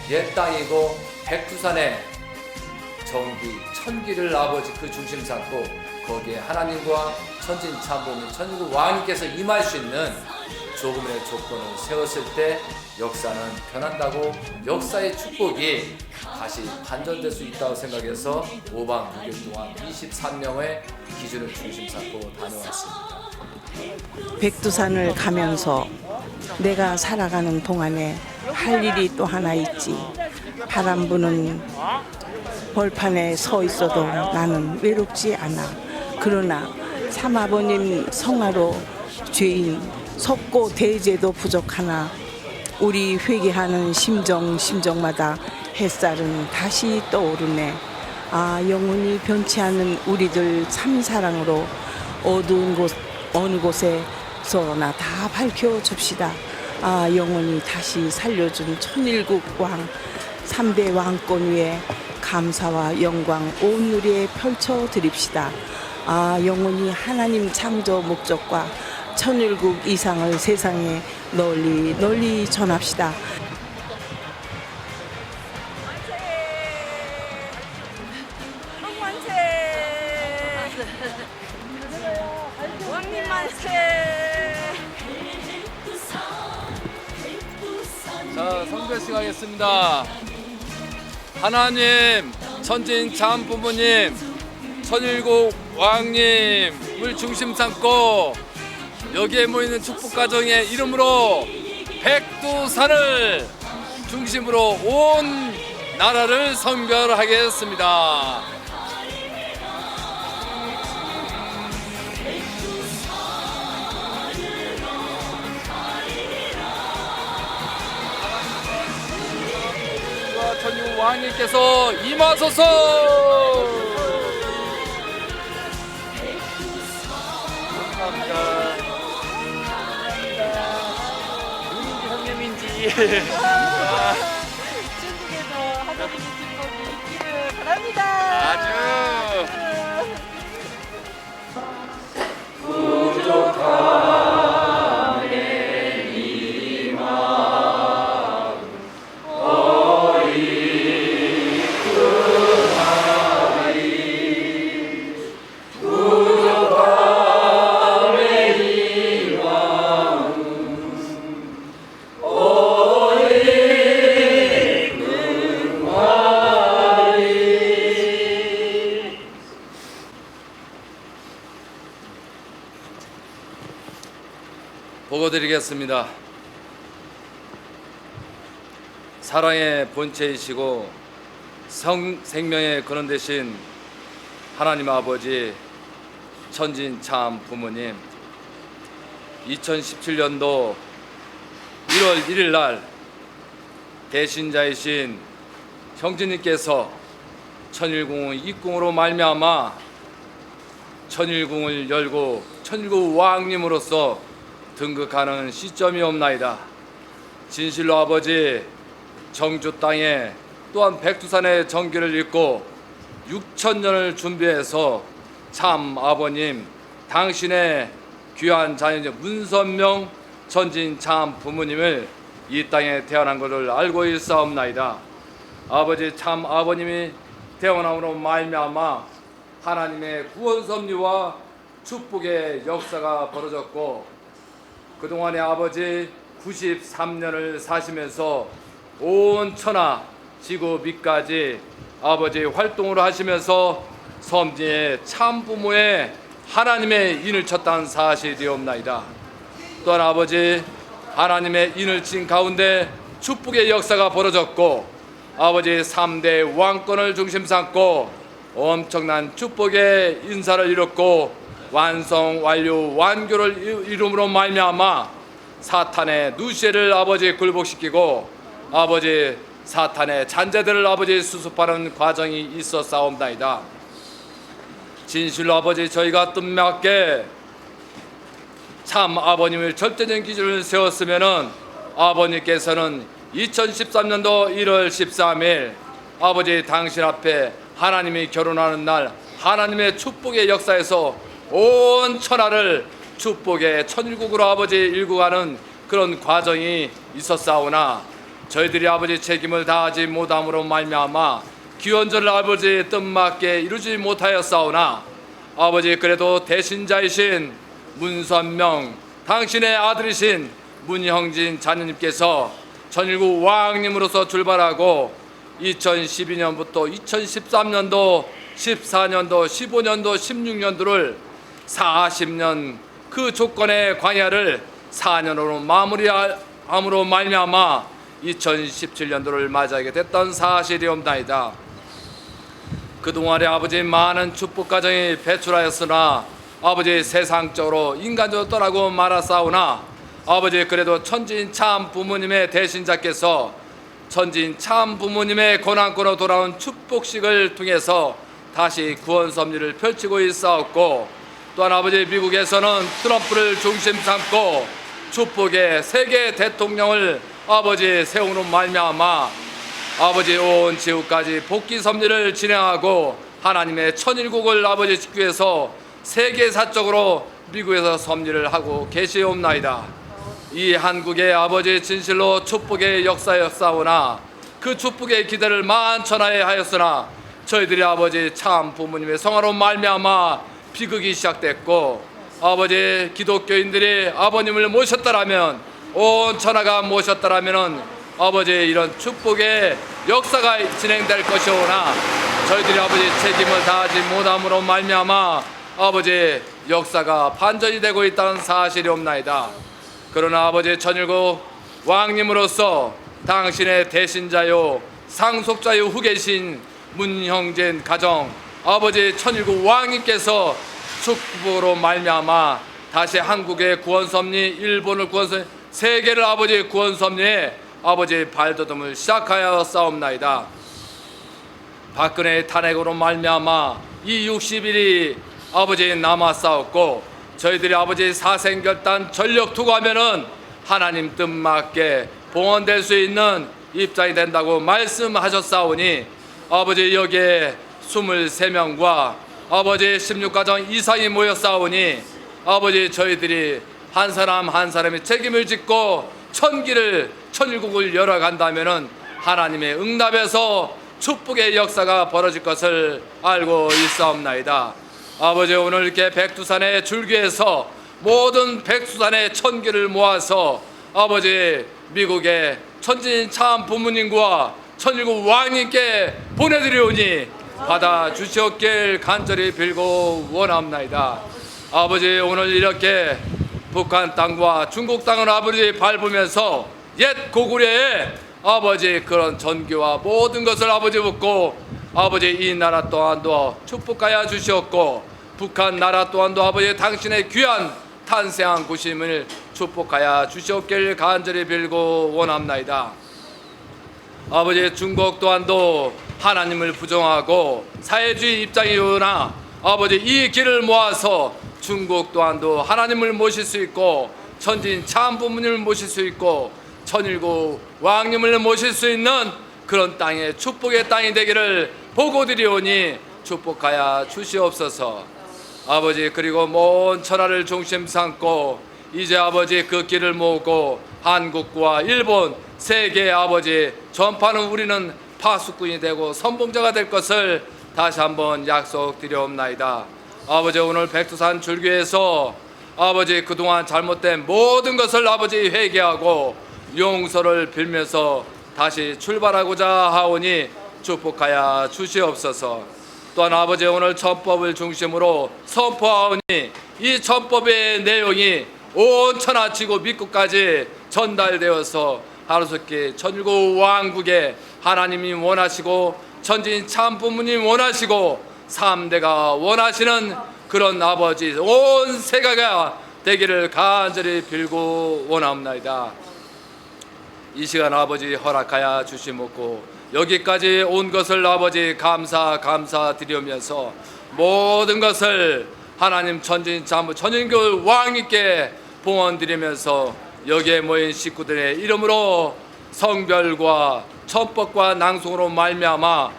옛 땅이고 백두산의 정기, 천기를 아버지 그 중심 삼고 거기에 하나님과 천진참부님 천국 왕님께서 임할 수 있는 조금의 조건을 세웠을 때 역사는 변한다고, 역사의 축복이 다시 반전될 수 있다고 생각해서 5박 6일 동안 23명의 기준을 중심 삼고 다녀왔습니다. 백두산을 가면서 내가 살아가는 동안에 할 일이 또 하나 있지. 바람 부는 벌판에 서 있어도 나는 외롭지 않아. 그러나 삼아버님 성화로 죄인 섭고 대제도 부족하나 우리 회개하는 심정마다 햇살은 다시 떠오르네. 아, 영원히 변치 않는 우리들 참사랑으로 어두운 곳 어느 곳에서나 다 밝혀줍시다. 아, 영원히 다시 살려준 천일국 왕 3대 왕권 위에 감사와 영광 온 누리에 펼쳐드립시다. 아, 영원히 하나님 창조 목적과 천일국 이상을 세상에 널리 전합시다. 왕님 만세! 자, 성별식 하겠습니다. 하나님, 천진 참 부모님, 천일국 왕님을 중심 삼고 여기에 모이는 축복 가정의 이름으로 백두산을 중심으로 온 나라를 성별하겠습니다. 천일국 왕님께서 임하소서. 감사합니다. 누군지 성님인지 중국에서 하나님의 축복이 있기를 바랍니다. 아주 보고드리겠습니다. 사랑의 본체이시고 생명의 근원 되신 하나님 아버지 천진 참 부모님, 2017년도 1월 1일 날 대신자이신 형제님께서 천일궁의 입궁으로 말미암아 천일궁을 열고 천일국 왕님으로서 등극하는 시점이 없나이다. 진실로 아버지 정주 땅에 또한 백두산의 정기를 잇고 6,000년을 준비해서 참 아버님 당신의 귀한 자녀 문선명 천진 참 부모님을 이 땅에 태어난 것을 알고 있사옵나이다. 아버지 참 아버님이 태어남으로 말미암아 하나님의 구원 섭리와 축복의 역사가 벌어졌고, 그동안에 아버지 93년을 사시면서 온 천하 지구 밑까지 아버지 활동을 하시면서 섬지의 참부모의 하나님의 인을 쳤다는 사실이옵나이다. 또한 아버지 하나님의 인을 친 가운데 축복의 역사가 벌어졌고, 아버지 3대 왕권을 중심 삼고 엄청난 축복의 인사를 이뤘고 완성 완료 완교를 이름으로 말미암아 사탄의 누시를 아버지 굴복시키고 아버지 사탄의 잔재들을 아버지 수습하는 과정이 있었사옵나이다. 진실로 아버지 저희가 뜻맞게 참 아버님을 절대적인 기준을 세웠으면은 아버님께서는 2013년도 1월 13일 아버지 당신 앞에 하나님이 결혼하는 날 하나님의 축복의 역사에서 온 천하를 축복의 천일국으로 아버지 일구가는 그런 과정이 있었사오나 저희들이 아버지 책임을 다하지 못함으로 말미암아 기원전을 아버지의 뜻맞게 이루지 못하였사오나 아버지 그래도 대신자이신 문선명 당신의 아들이신 문형진 자녀님께서 전일국 왕님으로서 출발하고 2012년부터 2013년도, 14년도, 15년도, 16년도를 40년 그 조건의 광야를 4년으로 마무리함으로 말미암아 2017년도를 맞이하게 됐던 사실이옵나이다. 그동안에 아버지 많은 축복 가정이 배출하였으나 아버지 세상적으로 인간적으로 떠나고 말았사오나 아버지 그래도 천지인 참 부모님의 대신자께서 천지인 참 부모님의 고난권으로 돌아온 축복식을 통해서 다시 구원 섭리를 펼치고 있사옵고 또한 아버지 미국에서는 트럼프를 중심 삼고 축복의 세계 대통령을 아버지 세우는 말미암아 아버지 온 지구까지 복귀 섭리를 진행하고 하나님의 천일국을 아버지 짓기 위해서 세계사적으로 미국에서 섭리를 하고 계시옵나이다. 이 한국의 아버지 진실로 축복의 역사였사오나 그 축복의 기대를 만천하에 하였으나 저희들이 아버지 참 부모님의 성화로 말미암아 비극이 시작됐고 아버지 기독교인들이 아버님을 모셨다라면 온 천하가 모셨다라면은 아버지 이런 축복의 역사가 진행될 것이오나 저희들이 아버지 책임을 다하지 못함으로 말미암아 아버지 역사가 반전이 되고 있다는 사실이옵나이다. 그러나 아버지 천일국 왕님으로서 당신의 대신자요 상속자요 후계신 문형진 가정 아버지 천일국 왕님께서 축복으로 말미암아 다시 한국의 구원섭리, 일본을 구원섭리, 세계를 아버지 구원섭리에 아버지 발돋움을 시작하였사옵나이다. 박근혜의 탄핵으로 말미암아 이 60일이 아버지 남았사옵고 저희들이 아버지 사생결단 전력 투구하면은 하나님 뜻맞게 봉헌될 수 있는 입장이 된다고 말씀하셨사오니 아버지 여기에 23명과 아버지 16가정 이상이 모였사오니 아버지 저희들이 한 사람 한 사람이 책임을 짓고 천일국을 열어간다면은 하나님의 응답에서 축복의 역사가 벌어질 것을 알고 있사옵나이다. 아버지 오늘 이렇게 백두산의 줄기에서 모든 백두산의 천기를 모아서 아버지 미국의 천진 참 부모님과 천일국 왕님께 보내드리오니 받아주시옵길 간절히 빌고 원합나이다. 아버지 오늘 이렇게 북한 땅과 중국 땅을 아버지 밟으면서 옛 고구려에 아버지 그런 전기와 모든 것을 아버지 묻고 아버지 이 나라 또한도 축복하여 주시옵고 북한 나라 또한도 아버지 당신의 귀한 탄생한 구심을 축복하여 주시옵길 간절히 빌고 원합나이다. 아버지 중국 또한도 하나님을 부정하고 사회주의 입장이오나 아버지 이 길을 모아서 중국 또한도 하나님을 모실 수 있고 천진 참 부모님을 모실 수 있고 천일국 왕님을 모실 수 있는 그런 땅의 축복의 땅이 되기를 보고드리오니 축복하여 주시옵소서. 아버지 그리고 먼 천하를 중심 삼고 이제 아버지 그 길을 모으고 한국과 일본 세계 아버지 전파는 우리는 파수꾼이 되고 선봉자가 될 것을 다시 한번 약속드리옵나이다. 아버지 오늘 백두산 줄기에서 아버지 그동안 잘못된 모든 것을 아버지 회개하고 용서를 빌면서 다시 출발하고자 하오니 축복하여 주시옵소서. 또한 아버지 오늘 천법을 중심으로 선포하오니 이 천법의 내용이 온 천하지구 밑끝까지 전달되어서 하루속히 천일국 왕국에 하나님이 원하시고 천진 참 부모님 원하시고 3대가 원하시는 그런 아버지 온 세계가 되기를 간절히 빌고 원합나이다. 이 시간 아버지 허락하여 주시옵고 여기까지 온 것을 아버지 감사드리면서 모든 것을 하나님 천진 참 천인교 왕님께 봉헌드리면서 여기에 모인 식구들의 이름으로 성별과 천법과 낭송으로 말미암아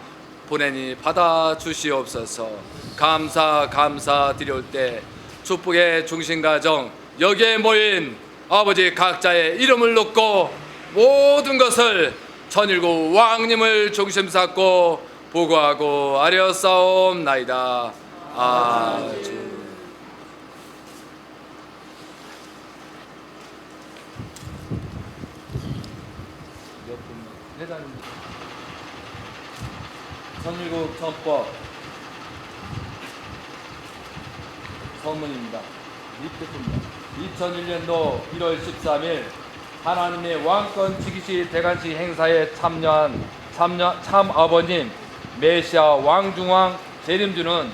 보내니 받아 주시옵소서. 감사드릴 때 축복의 중심가정 여기에 모인 아버지 각자의 이름을 놓고 모든 것을 천일국 왕님을 중심 삼고 보고하고 아뢰었사옵나이다. 아주. 천일국 헌법 서문입니다. 2001년도 1월 13일 하나님의 왕권 즉위시 대관식 행사에 참여한 참아버님 메시아 왕중왕 재림주는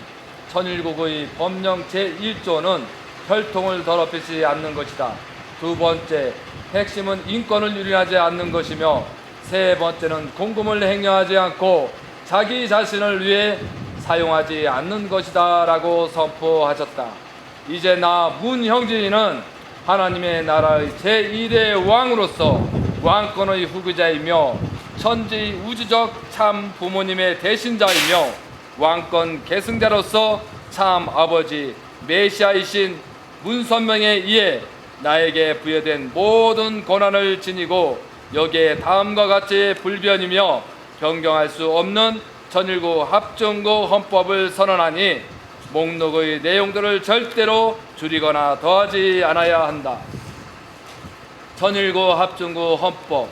천일국의 법령 제1조는 혈통을 더럽히지 않는 것이다. 두 번째, 핵심은 인권을 유린하지 않는 것이며 세 번째는 공금을 행령하지 않고 자기 자신을 위해 사용하지 않는 것이다 라고 선포하셨다. 이제 나 문형진이는 하나님의 나라의 제1대 왕으로서 왕권의 후계자이며 천지 우주적 참 부모님의 대신자이며 왕권 계승자로서 참 아버지 메시아이신 문선명에 의해 나에게 부여된 모든 권한을 지니고 여기에 다음과 같이 불변이며 변경할 수 없는 천일국 합중국 헌법을 선언하니 목록의 내용들을 절대로 줄이거나 더하지 않아야 한다. 천일국 합중국 헌법.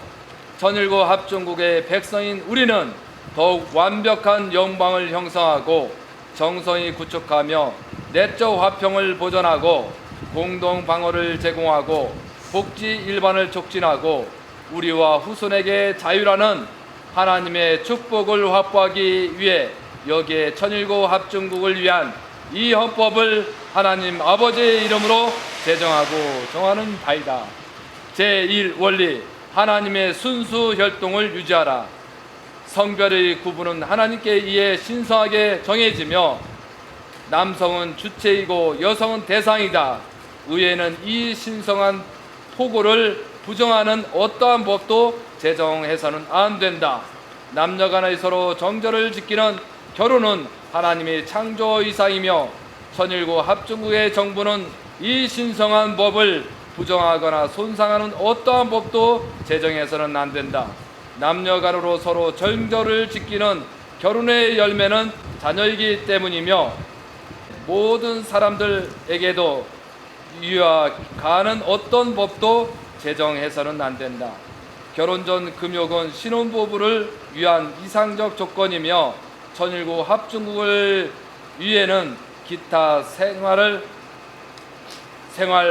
천일국 합중국의 백성인 우리는 더욱 완벽한 영광을 형성하고 정성이 구축하며 내적 화평을 보존하고 공동 방어를 제공하고 복지 일반을 촉진하고 우리와 후손에게 자유라는 하나님의 축복을 확보하기 위해 여기에 천일국 합중국을 위한 이 헌법을 하나님 아버지의 이름으로 제정하고 정하는 바이다. 제1원리 하나님의 순수 혈통을 유지하라. 성별의 구분은 하나님께 의해 신성하게 정해지며 남성은 주체이고 여성은 대상이다. 의회는 이 신성한 포고를 부정하는 어떠한 법도 제정해서는 안 된다. 남녀간의 서로 정절을 지키는 결혼은 하나님의 창조 이상이며 천일국 합중국의 정부는 이 신성한 법을 부정하거나 손상하는 어떠한 법도 제정해서는 안 된다. 남녀간으로 서로 정절을 지키는 결혼의 열매는 자녀이기 때문이며 모든 사람들에게도 유효하는 어떤 법도 제정해서는 안 된다. 결혼 전 금욕은 신혼부부를 위한 이상적 조건이며 천일국 합중국을 위해는 기타 생활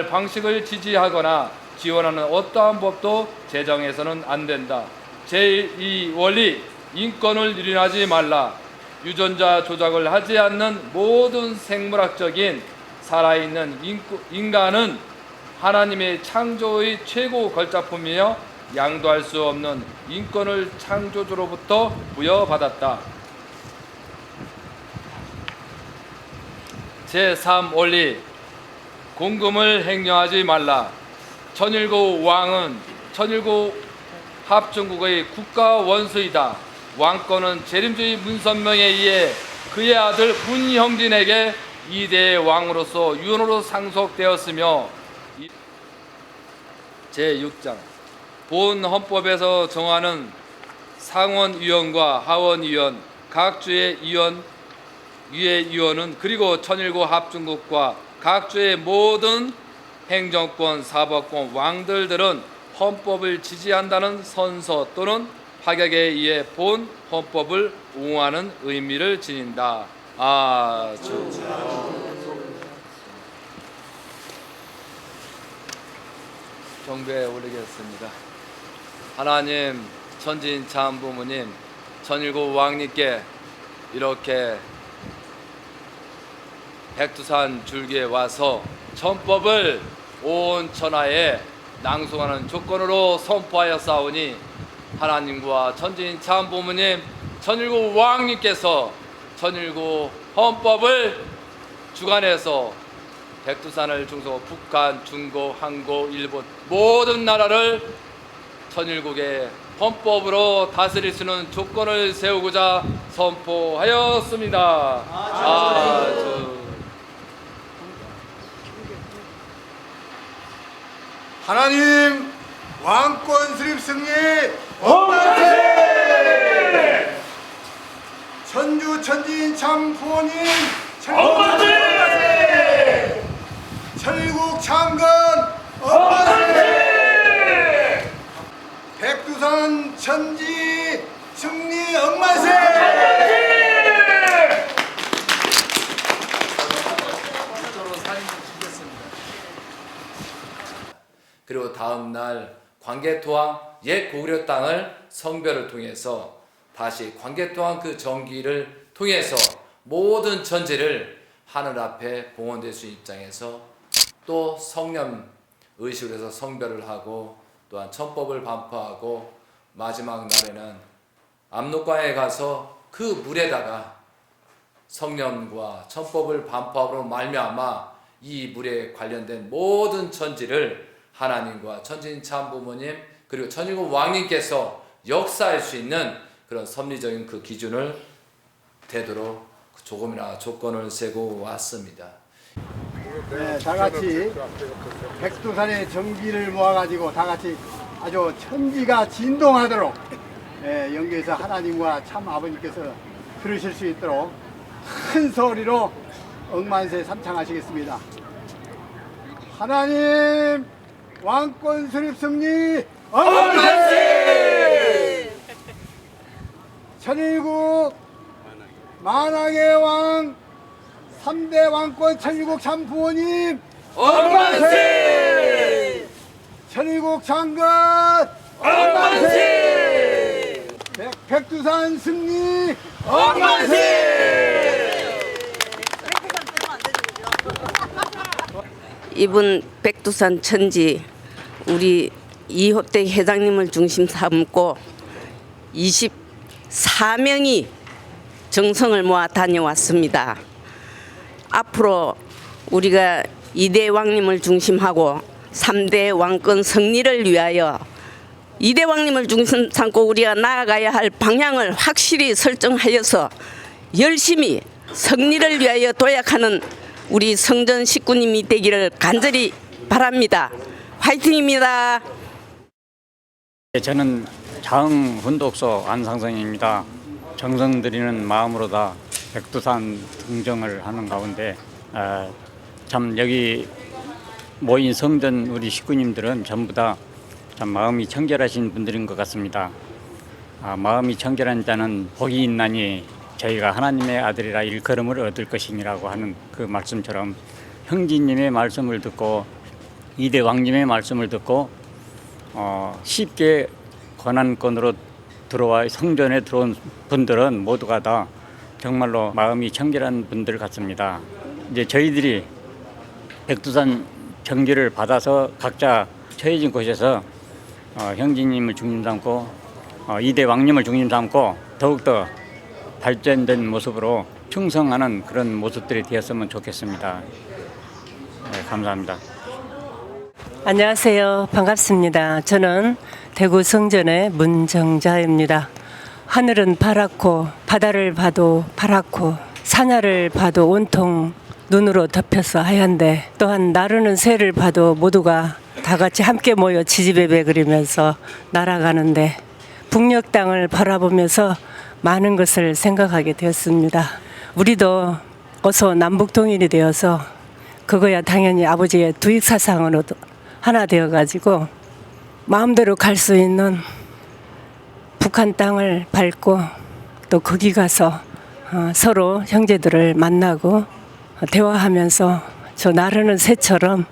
방식을 지지하거나 지원하는 어떠한 법도 제정해서는 안 된다. 제2원리 인권을 유린하지 말라. 유전자 조작을 하지 않는 모든 생물학적인 살아있는 인간은 하나님의 창조의 최고 걸작품이며 양도할 수 없는 인권을 창조주로부터 부여받았다. 제3원리 공금을 행령하지 말라. 천일국 왕은 천일국 합중국의 국가 원수이다. 왕권은 재림주의 문선명에 의해 그의 아들 문형진에게 2대 왕으로서 유언으로 상속되었으며 제6장 본 헌법에서 정하는 상원의원과 하원의원, 각 주의 의원, 위의위원은 그리고 천일국 합중국과 각 주의 모든 행정권, 사법권, 왕들들은 헌법을 지지한다는 선서 또는 파격에 의해 본 헌법을 옹호하는 의미를 지닌다. 아주 경배에 올리겠습니다. 하나님, 천지인 참 부모님, 천일국 왕님께 이렇게 백두산 줄기에 와서 헌법을 온 천하에 낭송하는 조건으로 선포하였사오니 하나님과 천지인 참 부모님, 천일국 왕님께서 천일국 헌법을 주관해서 백두산을 중서 북한, 중국, 한국, 일본 모든 나라를 천일국의 헌법으로 다스릴 수 있는 조건을 세우고자 선포하였습니다. 아주 하나님 왕권 수립 승리 엄만세! 천주 천지인 참 부모님 엄만세! 철국 창건 엄만세! 백두산 천지 승리 엄만세! 그리고 다음 날 광개토항 옛 고구려 땅을 성별을 통해서 다시 광개토항 그 정기를 통해서 모든 천지를 하늘 앞에 봉헌될 수 입장에서 또 성령 의식을 해서 성별을 하고 또한 천법을 반포하고 마지막 날에는 압록강에 가서 그 물에다가 성령과 천법을 반포함으로 말미암아 이 물에 관련된 모든 천지를 하나님과 천지인 참부모님 그리고 천일국 왕님께서 역사할 수 있는 그런 섭리적인 그 기준을 되도록 조금이나 조건을 세고 왔습니다. 네, 다 같이 백두산의 정기를 모아가지고 다 같이 아주 천지가 진동하도록 연기해서 하나님과 참 아버님께서 들으실 수 있도록 큰 소리로 억만세 삼창하시겠습니다. 하나님 왕권 수립 승리 억만세! 천일국 만왕의 왕 3대 왕권 천일국 참 부모님 억만세! 천일국 장건 억만세! 백두산 승리 억만세! 이번 백두산 천지 우리 이호택 회장님을 중심 삼고 24명이 정성을 모아 다녀왔습니다. 앞으로 우리가 2대 왕님을 중심하고 3대 왕권 승리를 위하여 2대 왕님을 중심 삼고 우리가 나아가야 할 방향을 확실히 설정하여서 열심히 승리를 위하여 도약하는 우리 성전 식구님이 되기를 간절히 바랍니다. 화이팅입니다. 저는 자흥훈독소 안상성입니다. 정성 들이는 마음으로 다 백두산 등정을 하는 가운데 참 여기 모인 성전 우리 식구님들은 전부 다 참 마음이 청결하신 분들인 것 같습니다. 마음이 청결한 자는 복이 있나니 저희가 하나님의 아들이라 일컬음을 얻을 것이니라고 하는 그 말씀처럼 형제님의 말씀을 듣고 이대 왕님의 말씀을 듣고 쉽게 권한권으로 들어와 성전에 들어온 분들은 모두가 다 정말로 마음이 청결한 분들 같습니다. 이제 저희들이 백두산 정기를 받아서 각자 처해진 곳에서 형제님을 중심 삼고 이대 왕님을 중심 삼고 더욱더 발전된 모습으로 충성하는 그런 모습들이 되었으면 좋겠습니다. 네, 감사합니다. 안녕하세요. 반갑습니다. 저는 대구 성전의 문정자입니다. 하늘은 파랗고 바다를 봐도 파랗고 산하를 봐도 온통 눈으로 덮여서 하얀데 또한 나르는 새를 봐도 모두가 다 같이 함께 모여 지지배배 그리면서 날아가는데 북녘 땅을 바라보면서 많은 것을 생각하게 되었습니다. 우리도 어서 남북 통일이 되어서 그거야 당연히 아버지의 두익 사상으로 하나 되어가지고 마음대로 갈 수 있는 북한 땅을 밟고 또 거기 가서 서로 형제들을 만나고 대화하면서 저 나르는 새처럼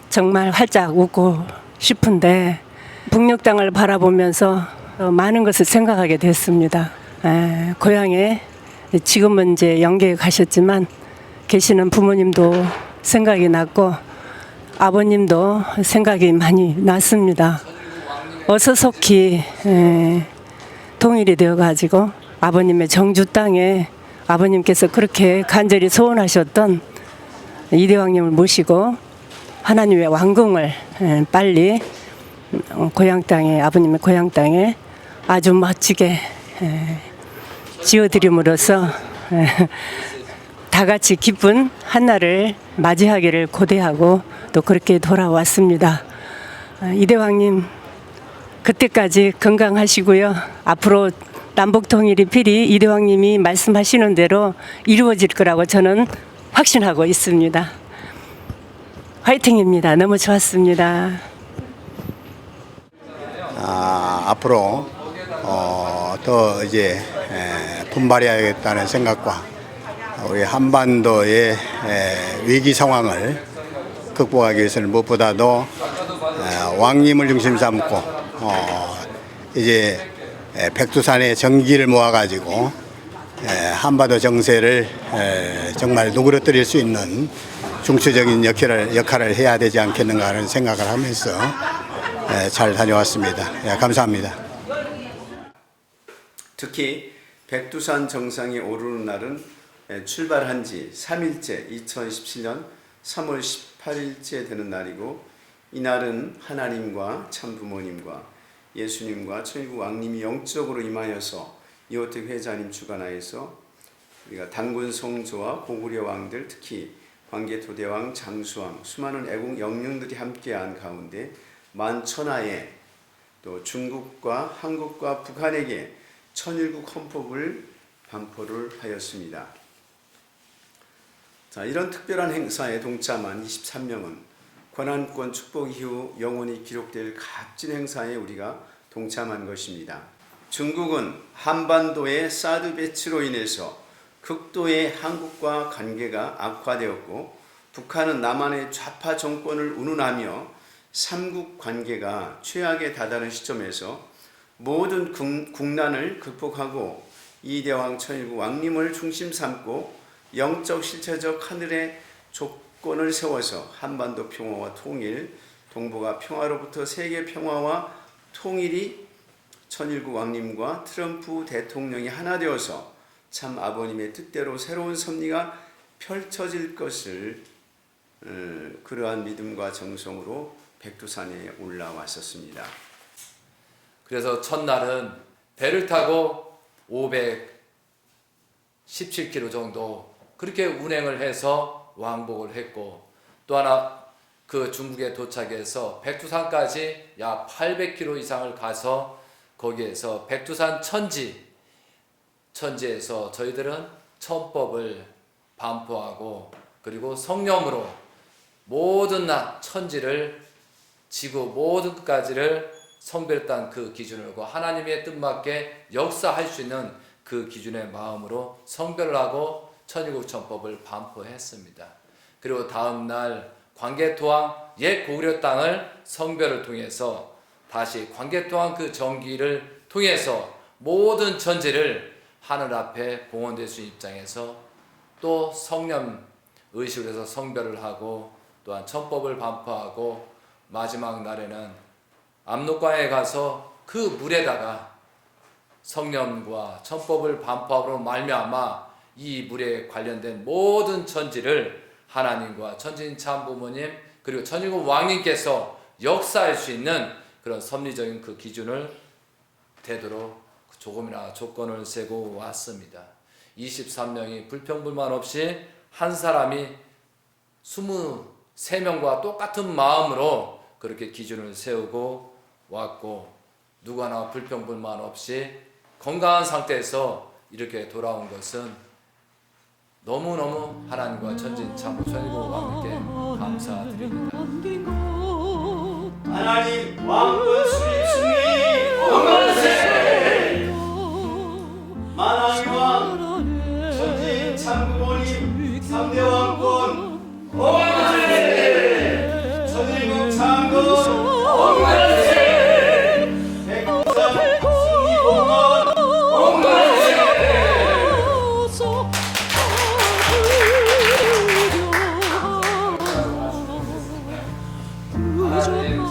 정말 활짝 웃고 싶은데 북녘 땅을 바라보면서 많은 것을 생각하게 됐습니다. 고향에 지금은 이제 영계에 가셨지만 계시는 부모님도 생각이 났고 아버님도 생각이 많이 났습니다. 어서 속히 통일이 되어가지고 아버님의 정주 땅에 아버님께서 그렇게 간절히 소원하셨던 이대왕님을 모시고 하나님의 왕궁을 빨리 고향 땅에 아버님의 고향 땅에 아주 멋지게 지어드림으로써 다 같이 기쁜 한날을 맞이하기를 고대하고 또 그렇게 돌아왔습니다. 이대왕님 그때까지 건강하시고요. 앞으로 남북통일이 필히 이대왕님이 말씀하시는 대로 이루어질 거라고 저는 확신하고 있습니다. 화이팅입니다. 너무 좋았습니다. 앞으로 더 이제 분발해야겠다는 생각과 우리 한반도의 위기 상황을 극복하기 위해서는 무엇보다도 왕님을 중심 삼고 이제 백두산의 정기를 모아가지고 한반도 정세를 정말 누그러뜨릴 수 있는 중추적인 역할을 해야 되지 않겠는가 하는 생각을 하면서 잘 다녀왔습니다. 감사합니다. 특히 백두산 정상에 오르는 날은 출발한 지 3일째 2017년 3월 18일째 되는 날이고, 이날은 하나님과 참부모님과 예수님과 천일국 왕님이 영적으로 임하여서 이호택 회장님 주관하여서 우리가 단군 성조와 고구려 왕들, 특히 광개토대왕 장수왕, 수많은 애국 영령들이 함께한 가운데 만천하에 또 중국과 한국과 북한에게 천일국 헌법을 반포를 하였습니다. 자, 이런 특별한 행사에 동참한 23명은 권한권 축복 이후 영원히 기록될 값진 행사에 우리가 동참한 것입니다. 중국은 한반도의 사드 배치로 인해서 극도의 한국과 관계가 악화되었고, 북한은 남한의 좌파 정권을 운운하며 삼국 관계가 최악에 다다른 시점에서 모든 국난을 극복하고 이대왕 천일국 왕님을 중심 삼고 영적 실체적 하늘의 조건을 세워서 한반도 평화와 통일, 동북아 평화로부터 세계 평화와 통일이 천일국 왕님과 트럼프 대통령이 하나 되어서 참 아버님의 뜻대로 새로운 섭리가 펼쳐질 것을 그러한 믿음과 정성으로 백두산에 올라왔었습니다. 그래서 첫날은 배를 타고 517km 정도 그렇게 운행을 해서 왕복을 했고, 또 하나 그 중국에 도착해서 백두산까지 약 800km 이상을 가서 거기에서 백두산 천지에서 저희들은 천법을 반포하고, 그리고 성령으로 모든 천지를 지구 모든 끝까지를 성별단 그 기준을 고 하나님의 뜻맞게 역사할 수 있는 그 기준의 마음으로 성별을 하고 천일국 천법을 반포했습니다. 그리고 다음 날 광개토왕 옛 고구려 땅을 성별을 통해서 다시 광개토왕 그 정기를 통해서 모든 천지를 하늘 앞에 봉헌될 수 있는 입장에서 또 성령 의식을 해서 성별을 하고 또한 천법을 반포하고, 마지막 날에는 압록강에 가서 그 물에다가 성령과 천법을 반포함으로 말미암아 이 물에 관련된 모든 천지를 하나님과 천지인 참부모님 그리고 천일국 왕님께서 역사할 수 있는 그런 섭리적인 그 기준을 되도록 조금이나 조건을 세고 왔습니다. 23명이 불평불만 없이 한 사람이 23명과 똑같은 마음으로 그렇게 기준을 세우고 왔고, 누구 하나 불평불만 없이 건강한 상태에서 이렇게 돌아온 것은 너무너무 하나님과 천진 참부 천일국 왕님께 감사드립니다. 하나님 왕권 수립 승리 원만세! 만왕의 천진 참부모님 3대 왕권 원만세! 천일국 창건 원만세! 백두산 승리 봉헌 원만세! 하나님